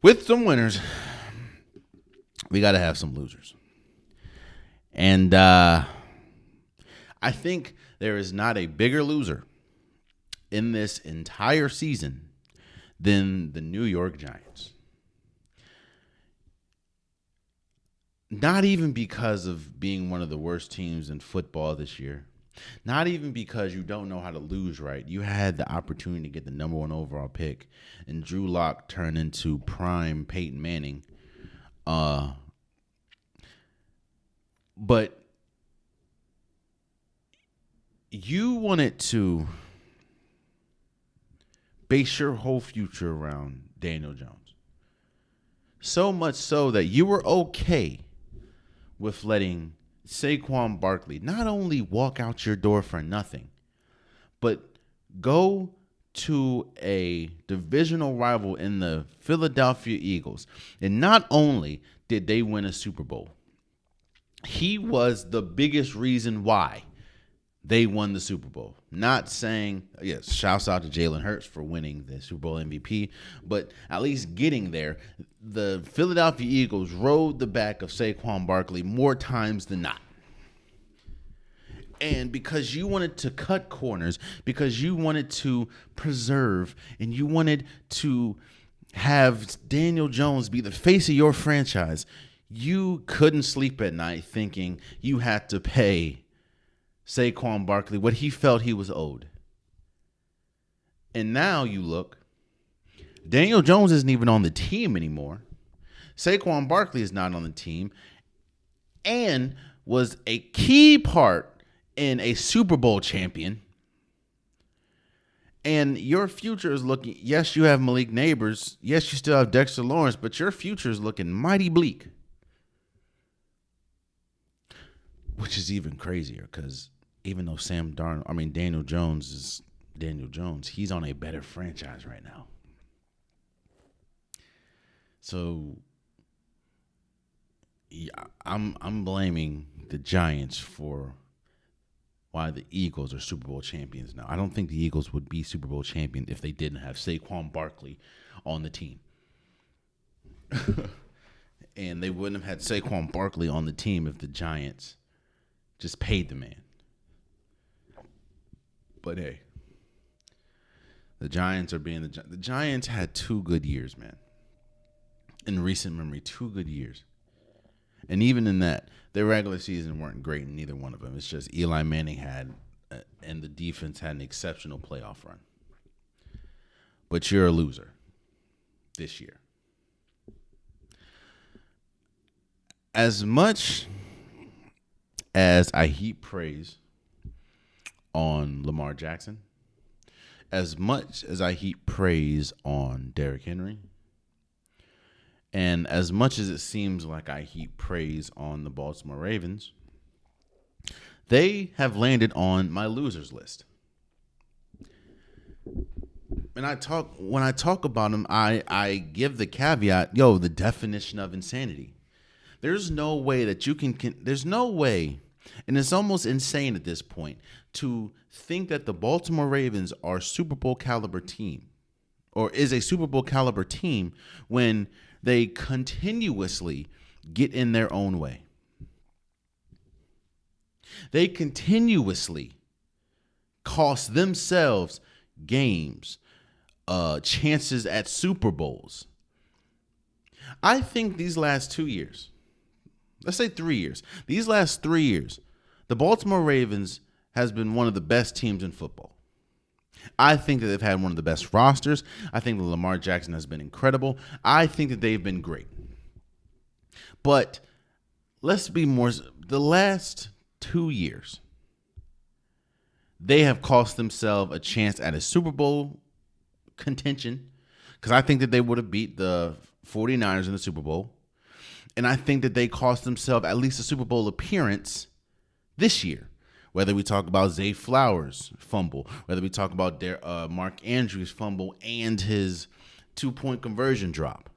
With some winners, we got to have some losers. And I think there is not a bigger loser in this entire season than the New York Giants. Not even because of being one of the worst teams in football this year. Not even because you don't know how to lose right. You had the opportunity to get the number one overall pick, and Drew Lock turned into prime Peyton Manning. But you wanted to base your whole future around Daniel Jones. So much so that you were okay with letting Saquon Barkley not only walk out your door for nothing, but go to a divisional rival in the Philadelphia Eagles. And not only did they win a Super Bowl, he was the biggest reason why they won the Super Bowl. Not saying, yes, shouts out to Jalen Hurts for winning the Super Bowl MVP, but at least getting there. The Philadelphia Eagles rode the back of Saquon Barkley more times than not. And because you wanted to cut corners, because you wanted to preserve, and you wanted to have Daniel Jones be the face of your franchise, you couldn't sleep at night thinking you had to pay Saquon Barkley what he felt he was owed. And now you look, Daniel Jones isn't even on the team anymore. Saquon Barkley is not on the team and was a key part in a Super Bowl champion. And your future is looking, yes, you have Malik Neighbors. Yes, you still have Dexter Lawrence, but your future is looking mighty bleak. Which is even crazier because even though Daniel Jones is Daniel Jones, he's on a better franchise right now. So yeah, I'm blaming the Giants for why the Eagles are Super Bowl champions now. I don't think the Eagles would be Super Bowl champion if they didn't have Saquon Barkley on the team. And they wouldn't have had Saquon Barkley on the team if the Giants just paid the man. But hey, the Giants are being the Giants had 2 good years, man. In recent memory, 2 good years. And even in that, their regular season weren't great in neither one of them. It's just Eli Manning had, and the defense had an exceptional playoff run. But you're a loser this year. As much as I heap praise on Lamar Jackson, as much as I heap praise on Derrick Henry, and as much as it seems like I heap praise on the Baltimore Ravens, they have landed on my losers list. And when I talk about them, I give the caveat, the definition of insanity. There's no way that you can there's no way, and it's almost insane at this point, to think that the Baltimore Ravens are Super Bowl caliber team, or is a Super Bowl caliber team when they continuously get in their own way. They continuously cost themselves games, chances at Super Bowls. I think these last 2 years, let's say 3 years, these last 3 years, the Baltimore Ravens has been one of the best teams in football. I think that they've had one of the best rosters. I think that Lamar Jackson has been incredible. I think that they've been great. But let's be more, the last 2 years, they have cost themselves a chance at a Super Bowl contention, because I think that they would have beat the 49ers in the Super Bowl. And I think that they cost themselves at least a Super Bowl appearance this year. Whether we talk about Zay Flowers' fumble, whether we talk about Mark Andrews' fumble and his 2-point conversion drop.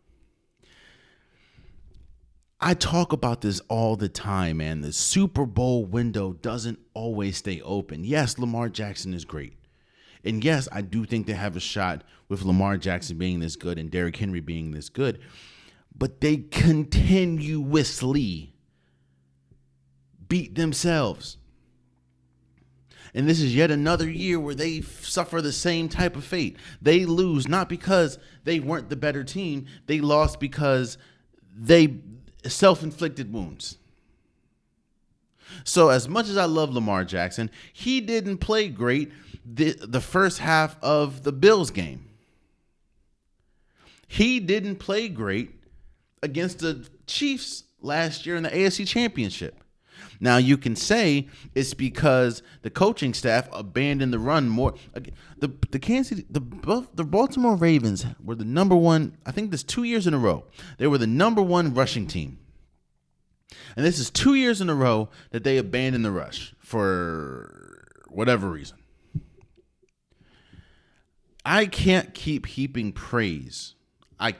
I talk about this all the time, man. The Super Bowl window doesn't always stay open. Yes, Lamar Jackson is great. And yes, I do think they have a shot with Lamar Jackson being this good and Derrick Henry being this good. But they continuously beat themselves. And this is yet another year where they suffer the same type of fate. They lose not because they weren't the better team. They lost because they self-inflicted wounds. So as much as I love Lamar Jackson, he didn't play great the first half of the Bills game. He didn't play great against the Chiefs last year in the AFC Championship. Now you can say it's because the coaching staff abandoned the run more. The Baltimore Ravens were the number one. I think this 2 years in a row. They were the number one rushing team, and this is 2 years in a row that they abandoned the rush for whatever reason. I can't keep heaping praise. I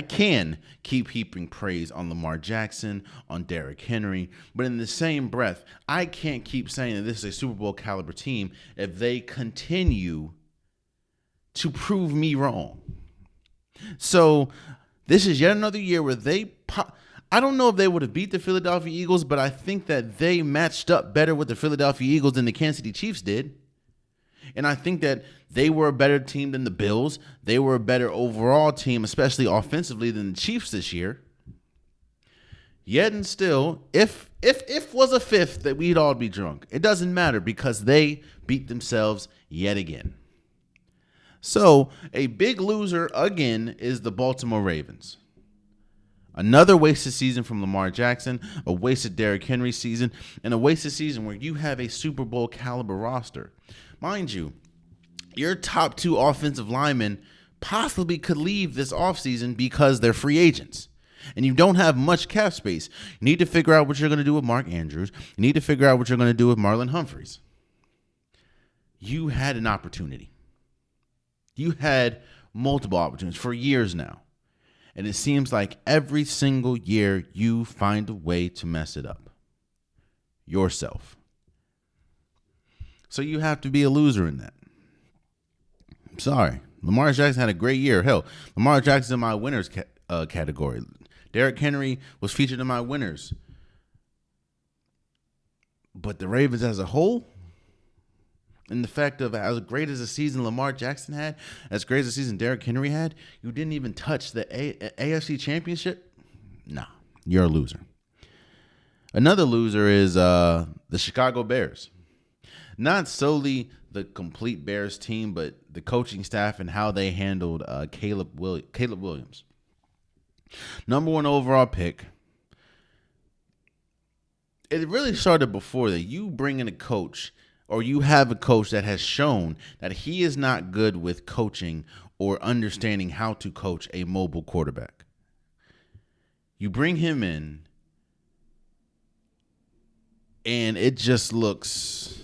can keep heaping praise on Lamar Jackson, on Derrick Henry, but in the same breath, I can't keep saying that this is a Super Bowl caliber team if they continue to prove me wrong. So this is yet another year where I don't know if they would have beat the Philadelphia Eagles, but I think that they matched up better with the Philadelphia Eagles than the Kansas City Chiefs did. And I think that they were a better team than the Bills. They were a better overall team, especially offensively, than the Chiefs this year. Yet and still, if was a fifth, that we'd all be drunk. It doesn't matter because they beat themselves yet again. So a big loser again is the Baltimore Ravens. Another wasted season from Lamar Jackson, a wasted Derrick Henry season, and a wasted season where you have a Super Bowl caliber roster. Mind you, your top two offensive linemen possibly could leave this offseason because they're free agents. And you don't have much cap space. You need to figure out what you're going to do with Mark Andrews. You need to figure out what you're going to do with Marlon Humphreys. You had an opportunity. You had multiple opportunities for years now. And it seems like every single year you find a way to mess it up yourself. So you have to be a loser in that. I'm sorry. Lamar Jackson had a great year. Hell, Lamar Jackson's in my winners category. Derrick Henry was featured in my winners. But the Ravens as a whole, and the fact of as great as a season Lamar Jackson had, as great as a season Derrick Henry had, you didn't even touch the AFC Championship? Nah, you're a loser. Another loser is the Chicago Bears. Not solely the complete Bears team, but the coaching staff and how they handled Caleb Williams. Number one overall pick. It really started before that. You bring in a coach, or you have a coach that has shown that he is not good with coaching or understanding how to coach a mobile quarterback. You bring him in, and it just looks...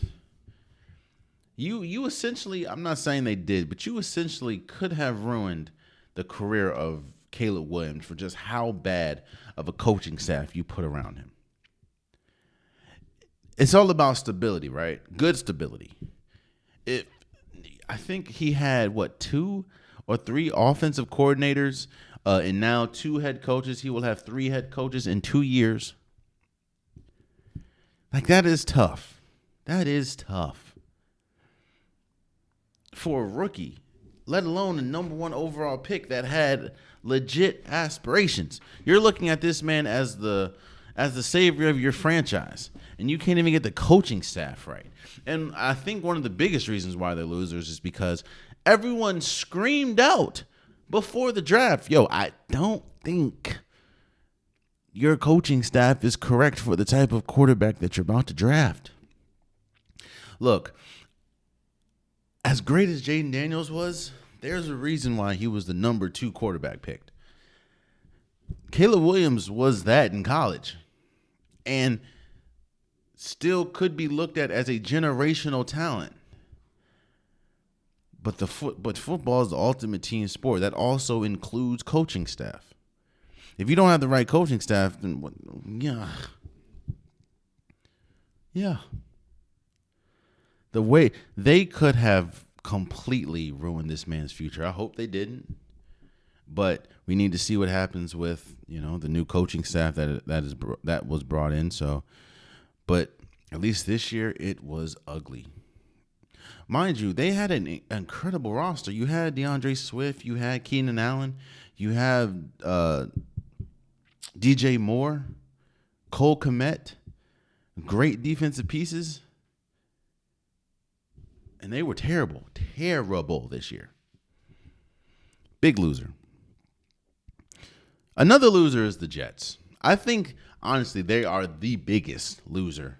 You essentially, I'm not saying they did, but you essentially could have ruined the career of Caleb Williams for just how bad of a coaching staff you put around him. It's all about stability, right? Good stability. I think he had, 2 or 3 offensive coordinators and now 2 head coaches. He will have 3 head coaches in 2 years. Like, that is tough. That is tough. For a rookie, let alone a number one overall pick that had legit aspirations. You're looking at this man as the savior of your franchise, and you can't even get the coaching staff right. And I think one of the biggest reasons why they're losers is because everyone screamed out before the draft, yo, I don't think your coaching staff is correct for the type of quarterback that you're about to draft. Look, as great as Jaden Daniels was, there's a reason why he was the number 2 quarterback picked. Caleb Williams was that in college and still could be looked at as a generational talent. But football is the ultimate team sport. That also includes coaching staff. If you don't have the right coaching staff, then yeah. The way they could have completely ruined this man's future. I hope they didn't, but we need to see what happens with the new coaching staff that was brought in. So, but at least this year it was ugly. Mind you, they had an incredible roster. You had DeAndre Swift, you had Keenan Allen, you have DJ Moore, Cole Kmet, great defensive pieces. And they were terrible this year. Big loser. Another loser is the Jets. I think, honestly, they are the biggest loser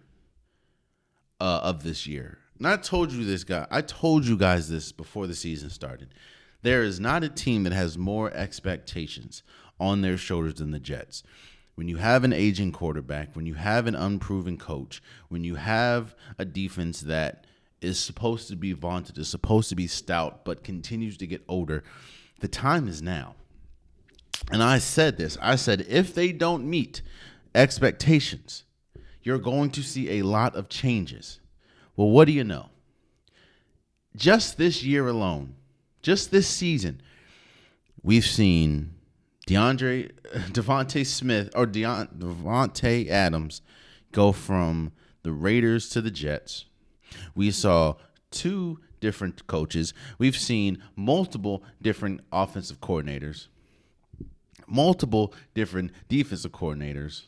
of this year. And I told you guys this before the season started. There is not a team that has more expectations on their shoulders than the Jets. When you have an aging quarterback, when you have an unproven coach, when you have a defense that is supposed to be vaunted, is supposed to be stout, but continues to get older, the time is now. And I said this. I said, if they don't meet expectations, you're going to see a lot of changes. Well, what do you know? Just this year alone, just this season, we've seen Devontae Adams go from the Raiders to the Jets. We saw 2 different coaches. We've seen multiple different offensive coordinators, multiple different defensive coordinators.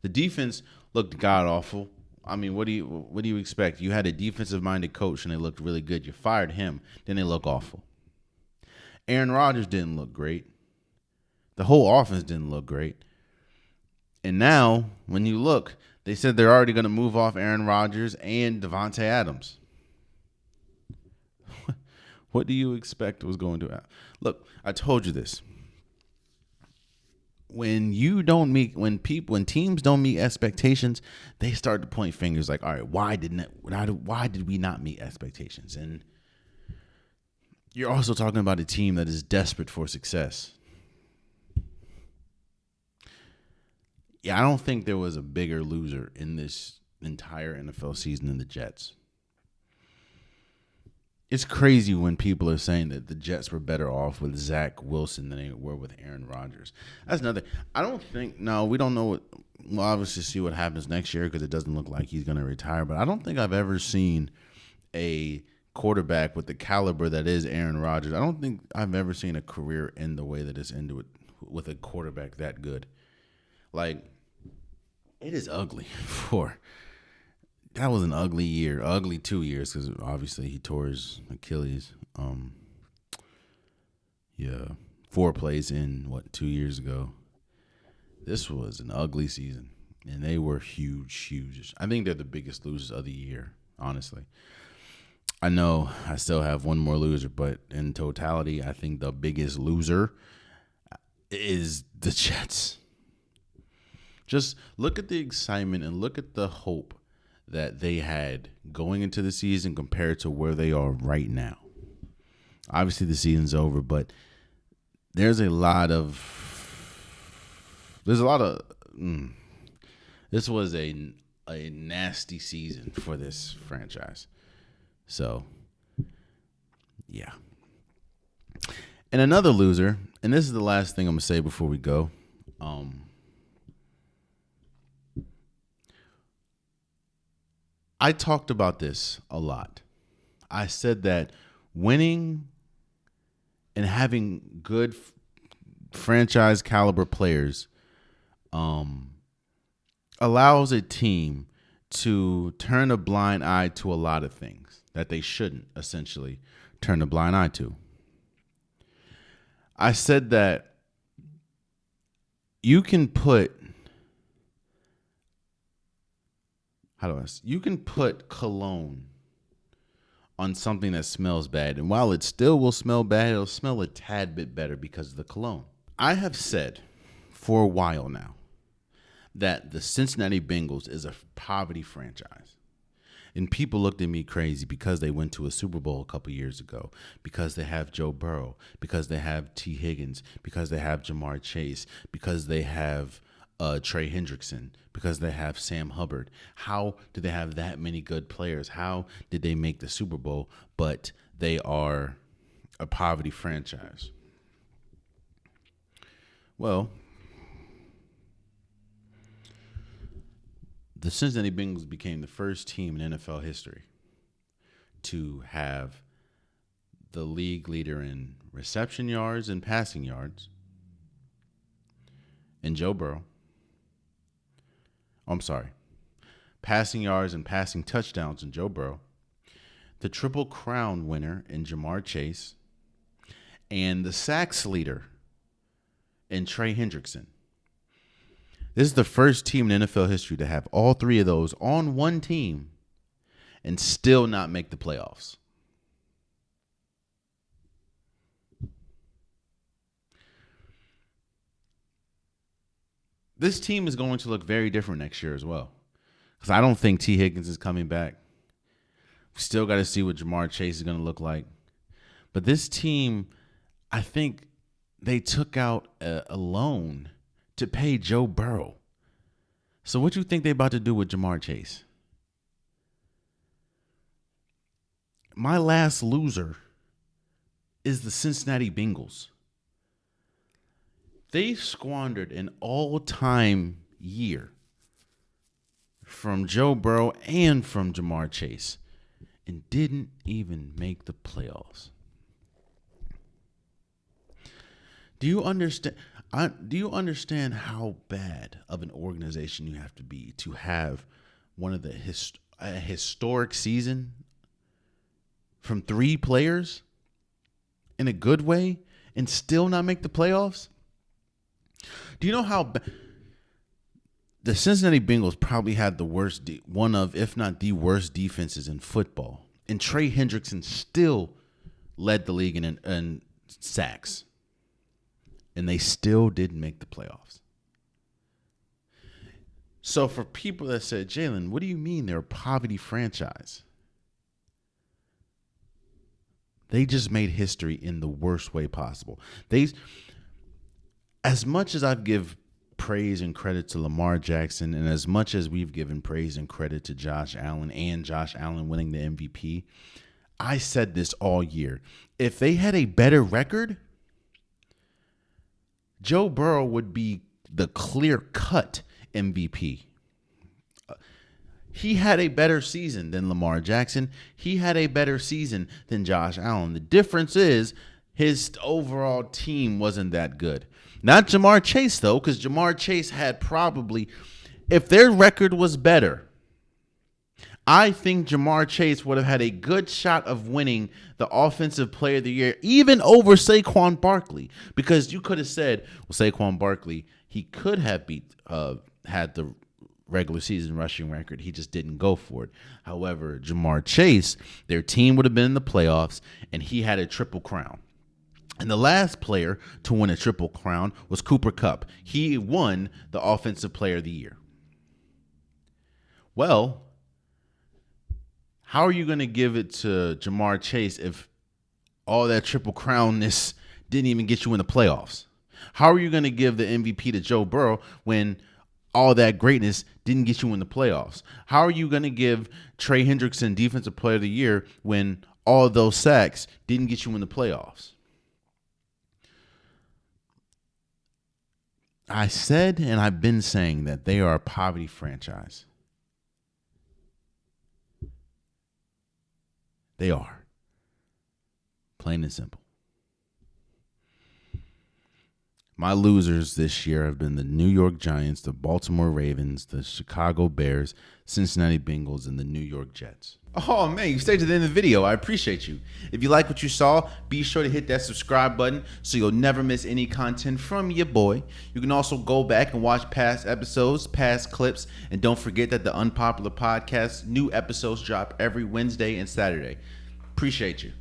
The defense looked god-awful. I mean, what do you expect? You had a defensive-minded coach, and they looked really good. You fired him, then they look awful. Aaron Rodgers didn't look great. The whole offense didn't look great. And now, when you look, they said they're already going to move off Aaron Rodgers and Devontae Adams. What do you expect was going to happen? Look, I told you this. When teams don't meet expectations, they start to point fingers like, all right, why did we not meet expectations? And you're also talking about a team that is desperate for success. Yeah, I don't think there was a bigger loser in this entire NFL season than the Jets. It's crazy when people are saying that the Jets were better off with Zach Wilson than they were with Aaron Rodgers. That's another. I don't think. No, we don't know. We'll obviously see what happens next year because it doesn't look like he's going to retire. But I don't think I've ever seen a quarterback with the caliber that is Aaron Rodgers. I don't think I've ever seen a career end the way that it's ended with a quarterback that good. Like, it is ugly that was an ugly year, ugly 2 years because obviously he tore his Achilles. 4 plays in 2 years ago. This was an ugly season, and they were huge. I think they're the biggest losers of the year, honestly. I know I still have one more loser, but in totality, I think the biggest loser is the Jets. Just look at the excitement and look at the hope that they had going into the season compared to where they are right now. Obviously, the season's over, but there's a lot of. This was a nasty season for this franchise. So, yeah. And another loser, and this is the last thing I'm going to say before we go. I talked about this a lot. I said that winning and having good franchise caliber players allows a team to turn a blind eye to a lot of things that they shouldn't essentially turn a blind eye to. I said that you can put cologne on something that smells bad, and while it still will smell bad, it'll smell a tad bit better because of the cologne. I have said for a while now that the Cincinnati Bengals is a poverty franchise. And people looked at me crazy because they went to a Super Bowl a couple years ago, because they have Joe Burrow, because they have T. Higgins, because they have Jamar Chase, because they have Trey Hendrickson because they have Sam Hubbard? How do they have that many good players? How did they make the Super Bowl, but they are a poverty franchise? Well, the Cincinnati Bengals became the first team in NFL history to have the league leader in reception yards and passing yards in Joe Burrow. I'm sorry. Passing yards and passing touchdowns in Joe Burrow. The Triple Crown winner in Ja'Marr Chase. And the sacks leader in Trey Hendrickson. This is the first team in NFL history to have all three of those on one team and still not make the playoffs. This team is going to look very different next year as well, because I don't think T. Higgins is coming back. We still got to see what Ja'Marr Chase is going to look like. But this team, I think they took out a loan to pay Joe Burrow. So what do you think they're about to do with Ja'Marr Chase? My last loser is the Cincinnati Bengals. They squandered an all-time year from Joe Burrow and from Ja'Marr Chase and didn't even make the playoffs. Do you understand? Do you understand how bad of an organization you have to be to have one of the historic season from three players in a good way and still not make the playoffs? Do you know how the Cincinnati Bengals probably had the worst, one of, if not the worst defenses in football, and Trey Hendrickson still led the league in sacks, and they still didn't make the playoffs? So for people that said, Jalen, what do you mean they're a poverty franchise? They just made history in the worst way possible. As much as I've given praise and credit to Lamar Jackson, and as much as we've given praise and credit to Josh Allen and Josh Allen winning the MVP, I said this all year. If they had a better record, Joe Burrow would be the clear-cut MVP. He had a better season than Lamar Jackson. He had a better season than Josh Allen. The difference is his overall team wasn't that good. Not Ja'Marr Chase, though, because Ja'Marr Chase had probably, if their record was better, I think Ja'Marr Chase would have had a good shot of winning the Offensive Player of the Year, even over Saquon Barkley, because you could have said, well, Saquon Barkley, he could have had the regular season rushing record. He just didn't go for it. However, Ja'Marr Chase, their team would have been in the playoffs, and he had a triple crown. And the last player to win a triple crown was Cooper Kupp. He won the Offensive Player of the Year. Well, how are you going to give it to Ja'Marr Chase if all that triple crownness didn't even get you in the playoffs? How are you going to give the MVP to Joe Burrow when all that greatness didn't get you in the playoffs? How are you going to give Trey Hendrickson Defensive Player of the Year when all those sacks didn't get you in the playoffs? I said, and I've been saying, that they are a poverty franchise. They are. Plain and simple. My losers this year have been the New York Giants, the Baltimore Ravens, the Chicago Bears, Cincinnati Bengals, and the New York Jets. Oh, man, you stayed to the end of the video. I appreciate you. If you like what you saw, be sure to hit that subscribe button so you'll never miss any content from your boy. You can also go back and watch past episodes, past clips, and don't forget that the Unpopular Podcast, new episodes drop every Wednesday and Saturday. Appreciate you.